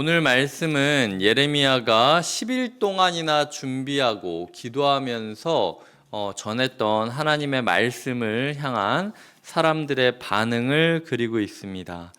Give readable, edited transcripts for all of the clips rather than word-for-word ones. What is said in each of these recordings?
오늘 말씀은 예레미야가 10일 동안이나 준비하고 기도하면서 전했던 하나님의 말씀을 향한 사람들의 반응을 그리고 있습니다.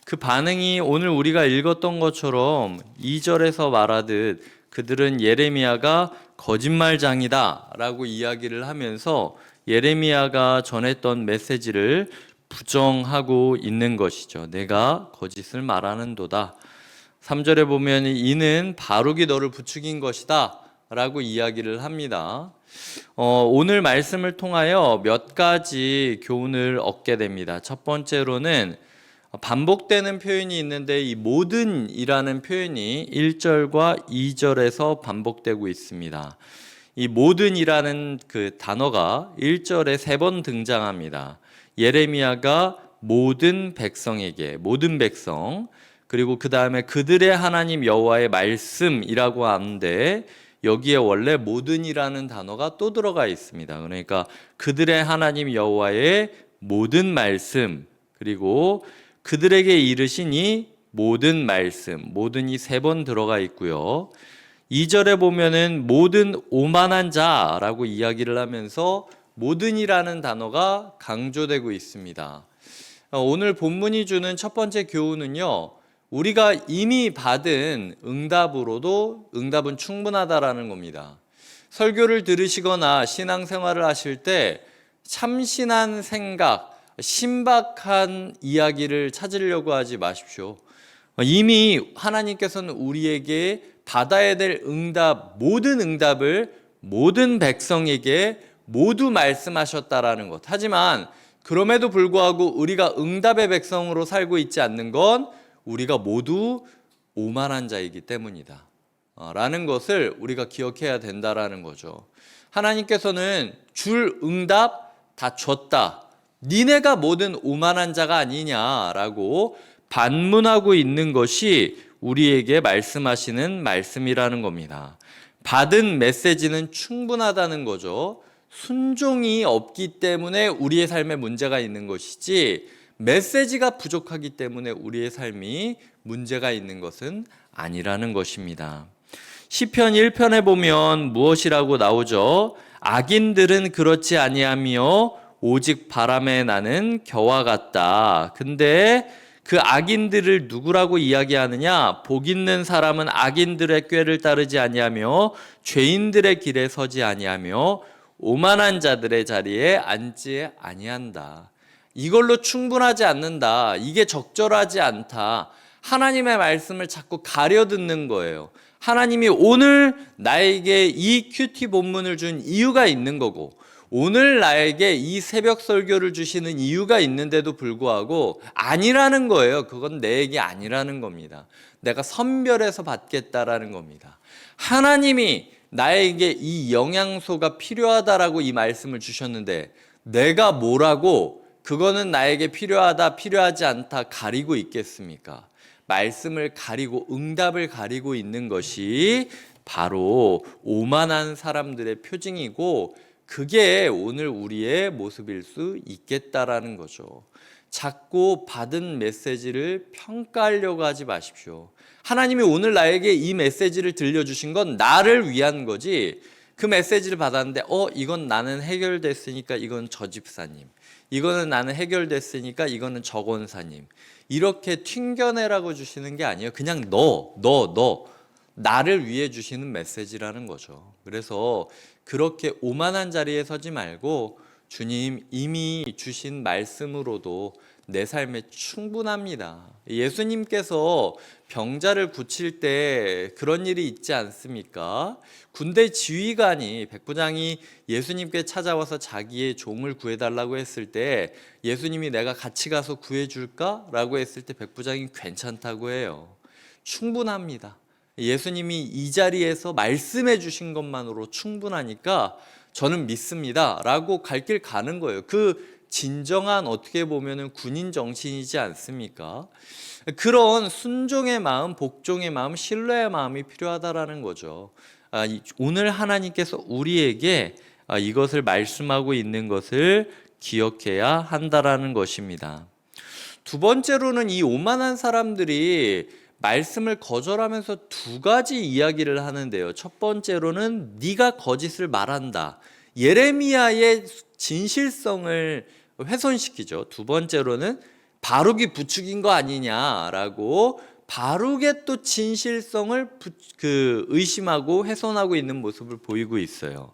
그 반응이 오늘 우리가 읽었던 것처럼 2절에서 말하듯 그들은 예레미야가 거짓말장이다 라고 이야기를 하면서 예레미야가 전했던 메시지를 부정하고 있는 것이죠. 내가 거짓을 말하는도다. 3절에 보면 이는 바룩이 너를 부추긴 것이다 라고 이야기를 합니다. 오늘 말씀을 통하여 몇 가지 교훈을 얻게 됩니다. 첫 번째로는 반복되는 표현이 있는데 이 모든이라는 표현이 1절과 2절에서 반복되고 있습니다. 이 모든이라는 그 단어가 1절에 3번 등장합니다. 예레미야가 모든 백성에게, 모든 백성, 그리고 그 다음에 그들의 하나님 여호와의 말씀이라고 하는데 여기에 원래 모든이라는 단어가 또 들어가 있습니다. 그러니까 그들의 하나님 여호와의 모든 말씀, 그리고 그들에게 이르신 이 모든 말씀, 모든이 3번 들어가 있고요. 2절에 보면은 모든 오만한 자라고 이야기를 하면서 모든이라는 단어가 강조되고 있습니다. 오늘 본문이 주는 첫 번째 교훈은요, 우리가 이미 받은 응답은 충분하다라는 겁니다. 설교를 들으시거나 신앙생활을 하실 때 참신한 생각, 신박한 이야기를 찾으려고 하지 마십시오. 이미 하나님께서는 우리에게 받아야 될 응답, 모든 응답을 모든 백성에게 모두 말씀하셨다라는 것. 하지만 그럼에도 불구하고 우리가 응답의 백성으로 살고 있지 않는 건 우리가 모두 오만한 자이기 때문이다 라는 것을 우리가 기억해야 된다라는 거죠. 하나님께서는 줄 응답 다 줬다. 니네가 모든 오만한 자가 아니냐라고 반문하고 있는 것이 우리에게 말씀하시는 말씀이라는 겁니다. 받은 메시지는 충분하다는 거죠. 순종이 없기 때문에 우리의 삶에 문제가 있는 것이지 메시지가 부족하기 때문에 우리의 삶이 문제가 있는 것은 아니라는 것입니다. 시편 1편에 보면 무엇이라고 나오죠? 악인들은 그렇지 아니하며 오직 바람에 나는 겨와 같다. 근데 그 악인들을 누구라고 이야기하느냐? 복 있는 사람은 악인들의 꾀를 따르지 아니하며 죄인들의 길에 서지 아니하며 오만한 자들의 자리에 앉지 아니한다. 이걸로 충분하지 않는다. 이게 적절하지 않다. 하나님의 말씀을 자꾸 가려듣는 거예요. 하나님이 오늘 나에게 이 큐티 본문을 준 이유가 있는 거고, 오늘 나에게 이 새벽 설교를 주시는 이유가 있는데도 불구하고 아니라는 거예요. 그건 내 얘기 아니라는 겁니다. 내가 선별해서 받겠다라는 겁니다. 하나님이 나에게 이 영양소가 필요하다라고 이 말씀을 주셨는데 내가 뭐라고 그거는 나에게 필요하다, 필요하지 않다 가리고 있겠습니까? 말씀을 가리고 응답을 가리고 있는 것이 바로 오만한 사람들의 표징이고 그게 오늘 우리의 모습일 수 있겠다라는 거죠. 자꾸 받은 메시지를 평가하려고 하지 마십시오. 하나님이 오늘 나에게 이 메시지를 들려주신 건 나를 위한 거지 그 메시지를 받았는데 이건 나는 해결됐으니까 이건 저 집사님, 이거는 나는 해결됐으니까 이거는 저 권사님, 이렇게 튕겨내라고 주시는 게 아니에요. 그냥 너 나를 위해 주시는 메시지라는 거죠. 그래서 그렇게 오만한 자리에 서지 말고 주님 이미 주신 말씀으로도 내 삶에 충분합니다. 예수님께서 병자를 고칠 때 그런 일이 있지 않습니까? 군대 지휘관이 백부장이 예수님께 찾아와서 자기의 종을 구해달라고 했을 때 예수님이 내가 같이 가서 구해줄까? 라고 했을 때 백부장이 괜찮다고 해요. 충분합니다. 예수님이 이 자리에서 말씀해 주신 것만으로 충분하니까 저는 믿습니다 라고 갈 길 가는 거예요. 그 진정한 어떻게 보면 군인 정신이지 않습니까? 그런 순종의 마음, 복종의 마음, 신뢰의 마음이 필요하다라는 거죠. 오늘 하나님께서 우리에게 이것을 말씀하고 있는 것을 기억해야 한다라는 것입니다. 두 번째로는 이 오만한 사람들이 말씀을 거절하면서 두 가지 이야기를 하는데요. 첫 번째로는 네가 거짓을 말한다. 예레미야의 진실성을 훼손시키죠. 두 번째로는 바룩이 부추긴 거 아니냐라고 바룩의 또 진실성을 의심하고 훼손하고 있는 모습을 보이고 있어요.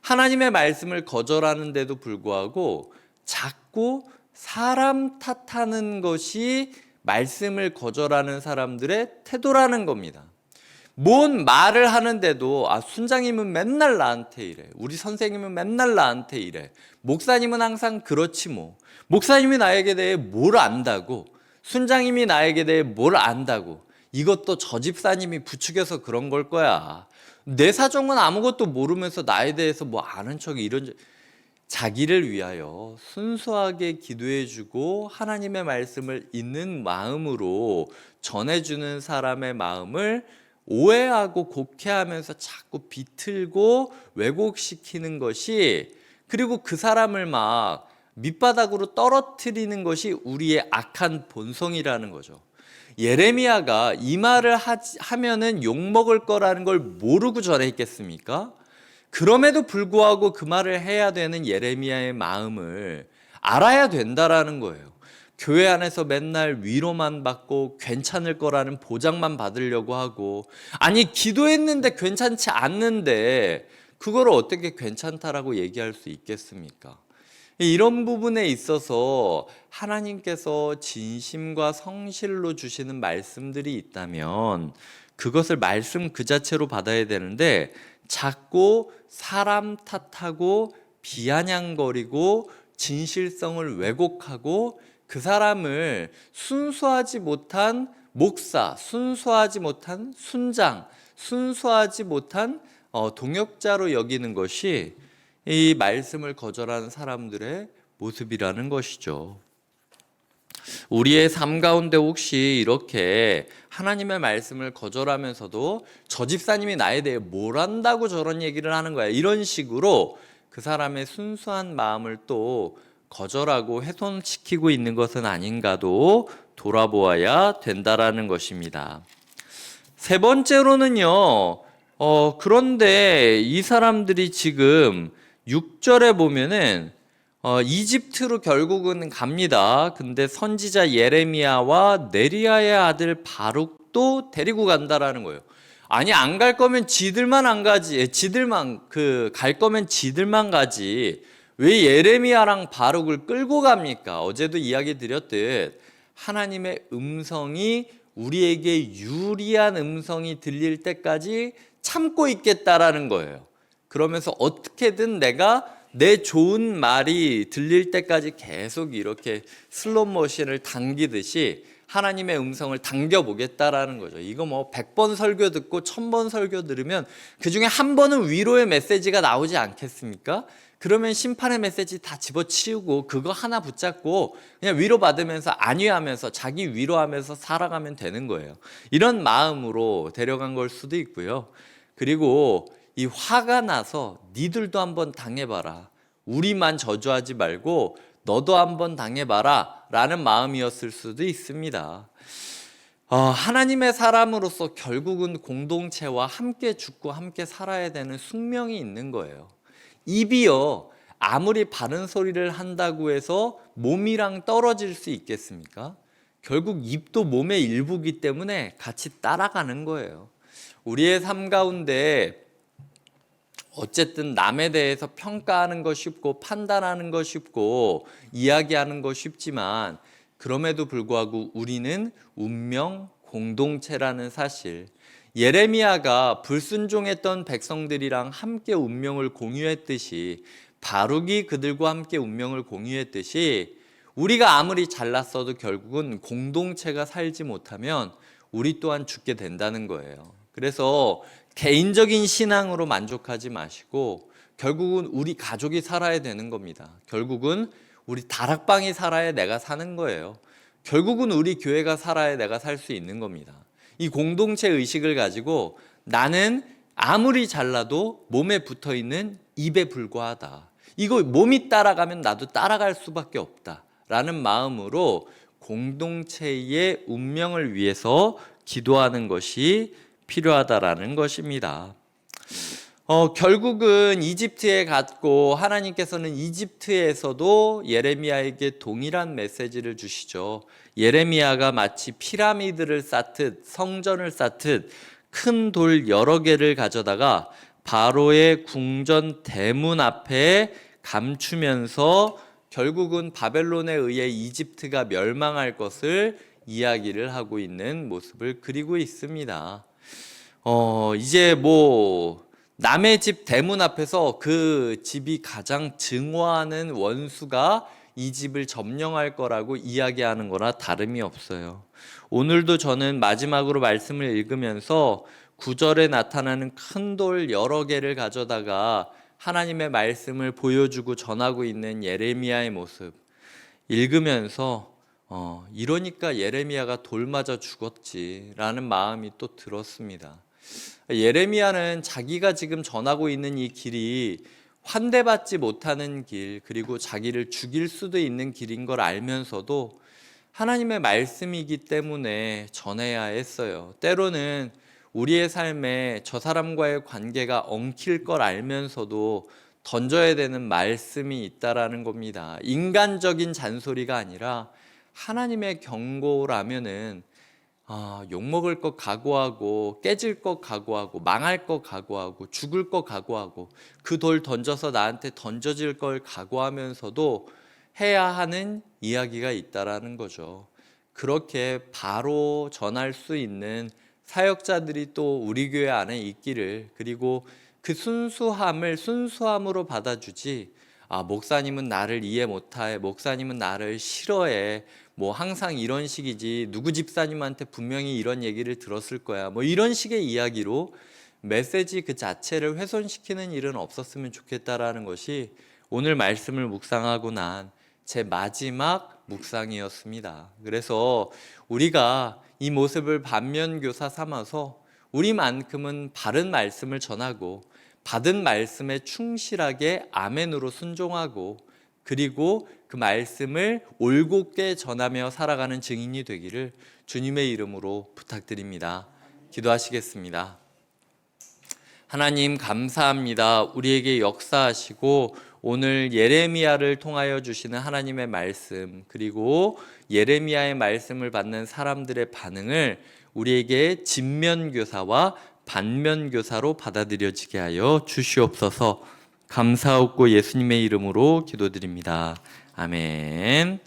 하나님의 말씀을 거절하는데도 불구하고 자꾸 사람 탓하는 것이 말씀을 거절하는 사람들의 태도라는 겁니다. 뭔 말을 하는데도 순장님은 맨날 나한테 이래, 우리 선생님은 맨날 나한테 이래, 목사님은 항상 그렇지 뭐, 목사님이 나에게 대해 뭘 안다고, 순장님이 나에게 대해 뭘 안다고, 이것도 저 집사님이 부추겨서 그런 걸 거야. 내 사정은 아무것도 모르면서 나에 대해서 뭐 아는 척이 이런, 자기를 위하여 순수하게 기도해주고 하나님의 말씀을 있는 마음으로 전해주는 사람의 마음을 오해하고 곡해하면서 자꾸 비틀고 왜곡시키는 것이, 그리고 그 사람을 막 밑바닥으로 떨어뜨리는 것이 우리의 악한 본성이라는 거죠. 예레미야가 이 말을 하면은 욕먹을 거라는 걸 모르고 전했겠습니까? 그럼에도 불구하고 그 말을 해야 되는 예레미야의 마음을 알아야 된다라는 거예요. 교회 안에서 맨날 위로만 받고 괜찮을 거라는 보장만 받으려고 하고, 아니 기도했는데 괜찮지 않는데 그걸 어떻게 괜찮다라고 얘기할 수 있겠습니까? 이런 부분에 있어서 하나님께서 진심과 성실로 주시는 말씀들이 있다면 그것을 말씀 그 자체로 받아야 되는데, 자꾸 사람 탓하고 비아냥거리고 진실성을 왜곡하고 그 사람을 순수하지 못한 목사, 순수하지 못한 순장, 순수하지 못한 동역자로 여기는 것이 이 말씀을 거절하는 사람들의 모습이라는 것이죠. 우리의 삶 가운데 혹시 이렇게 하나님의 말씀을 거절하면서도 저 집사님이 나에 대해 뭘 안다고 저런 얘기를 하는 거야, 이런 식으로 그 사람의 순수한 마음을 또 거절하고 훼손시키고 있는 것은 아닌가도 돌아보아야 된다라는 것입니다. 세 번째로는요, 그런데 이 사람들이 지금 6절에 보면은 이집트로 결국은 갑니다. 근데 선지자 예레미야와 네리야의 아들 바룩도 데리고 간다라는 거예요. 아니 안 갈 거면 지들만 안 가지, 지들만 갈 거면 지들만 가지 왜 예레미야랑 바룩을 끌고 갑니까? 어제도 이야기 드렸듯 하나님의 음성이 우리에게 유리한 음성이 들릴 때까지 참고 있겠다라는 거예요. 그러면서 어떻게든 내가 내 좋은 말이 들릴 때까지 계속 이렇게 슬롯모션을 당기듯이 하나님의 음성을 당겨보겠다라는 거죠. 이거 뭐 100번 설교 듣고 1000번 설교 들으면 그중에 한 번은 위로의 메시지가 나오지 않겠습니까? 그러면 심판의 메시지 다 집어치우고 그거 하나 붙잡고 그냥 위로받으면서 안위하면서 자기 위로하면서 살아가면 되는 거예요. 이런 마음으로 데려간 걸 수도 있고요. 그리고 이 화가 나서 니들도 한번 당해봐라, 우리만 저주하지 말고 너도 한번 당해봐라 라는 마음이었을 수도 있습니다. 하나님의 사람으로서 결국은 공동체와 함께 죽고 함께 살아야 되는 숙명이 있는 거예요. 입이요, 아무리 바른 소리를 한다고 해서 몸이랑 떨어질 수 있겠습니까? 결국 입도 몸의 일부이기 때문에 같이 따라가는 거예요. 우리의 삶 가운데 어쨌든 남에 대해서 평가하는 거 쉽고 판단하는 거 쉽고 이야기하는 거 쉽지만, 그럼에도 불구하고 우리는 운명 공동체라는 사실, 예레미야가 불순종했던 백성들이랑 함께 운명을 공유했듯이, 바룩이 그들과 함께 운명을 공유했듯이, 우리가 아무리 잘났어도 결국은 공동체가 살지 못하면 우리 또한 죽게 된다는 거예요. 그래서 개인적인 신앙으로 만족하지 마시고 결국은 우리 가족이 살아야 되는 겁니다. 결국은 우리 다락방이 살아야 내가 사는 거예요. 결국은 우리 교회가 살아야 내가 살 수 있는 겁니다. 이 공동체 의식을 가지고 나는 아무리 잘나도 몸에 붙어있는 입에 불과하다, 이거 몸이 따라가면 나도 따라갈 수밖에 없다 라는 마음으로 공동체의 운명을 위해서 기도하는 것이 필요하다라는 것입니다. 결국은 이집트에 갔고 하나님께서는 이집트에서도 예레미야에게 동일한 메시지를 주시죠. 예레미야가 마치 피라미드를 쌓듯 성전을 쌓듯 큰 돌 여러 개를 가져다가 바로의 궁전 대문 앞에 감추면서 결국은 바벨론에 의해 이집트가 멸망할 것을 이야기를 하고 있는 모습을 그리고 있습니다. 이제 남의 집 대문 앞에서 그 집이 가장 증오하는 원수가 이 집을 점령할 거라고 이야기하는 거나 다름이 없어요. 오늘도 저는 마지막으로 말씀을 읽으면서 9절에 나타나는 큰 돌 여러 개를 가져다가 하나님의 말씀을 보여주고 전하고 있는 예레미야의 모습 읽으면서 이러니까 예레미야가 돌 맞아 죽었지라는 마음이 또 들었습니다. 예레미야는 자기가 지금 전하고 있는 이 길이 환대받지 못하는 길, 그리고 자기를 죽일 수도 있는 길인 걸 알면서도 하나님의 말씀이기 때문에 전해야 했어요. 때로는 우리의 삶에 저 사람과의 관계가 엉킬 걸 알면서도 던져야 되는 말씀이 있다라는 겁니다. 인간적인 잔소리가 아니라 하나님의 경고라면은 욕먹을 것 각오하고 깨질 것 각오하고 망할 것 각오하고 죽을 것 각오하고 그 돌 던져서 나한테 던져질 걸 각오하면서도 해야 하는 이야기가 있다라는 거죠. 그렇게 바로 전할 수 있는 사역자들이 또 우리 교회 안에 있기를, 그리고 그 순수함을 순수함으로 받아주지, 목사님은 나를 이해 못해, 목사님은 나를 싫어해, 항상 이런 식이지, 누구 집사님한테 분명히 이런 얘기를 들었을 거야, 이런 식의 이야기로 메시지 그 자체를 훼손시키는 일은 없었으면 좋겠다라는 것이 오늘 말씀을 묵상하고 난 제 마지막 묵상이었습니다. 그래서 우리가 이 모습을 반면교사 삼아서 우리만큼은 바른 말씀을 전하고 받은 말씀에 충실하게 아멘으로 순종하고, 그리고 그 말씀을 올곧게 전하며 살아가는 증인이 되기를 주님의 이름으로 부탁드립니다. 기도하시겠습니다. 하나님 감사합니다. 우리에게 역사하시고 오늘 예레미야를 통하여 주시는 하나님의 말씀, 그리고 예레미야의 말씀을 받는 사람들의 반응을 우리에게 진면교사와 반면교사로 받아들여지게 하여 주시옵소서. 감사하고 예수님의 이름으로 기도드립니다. 아멘.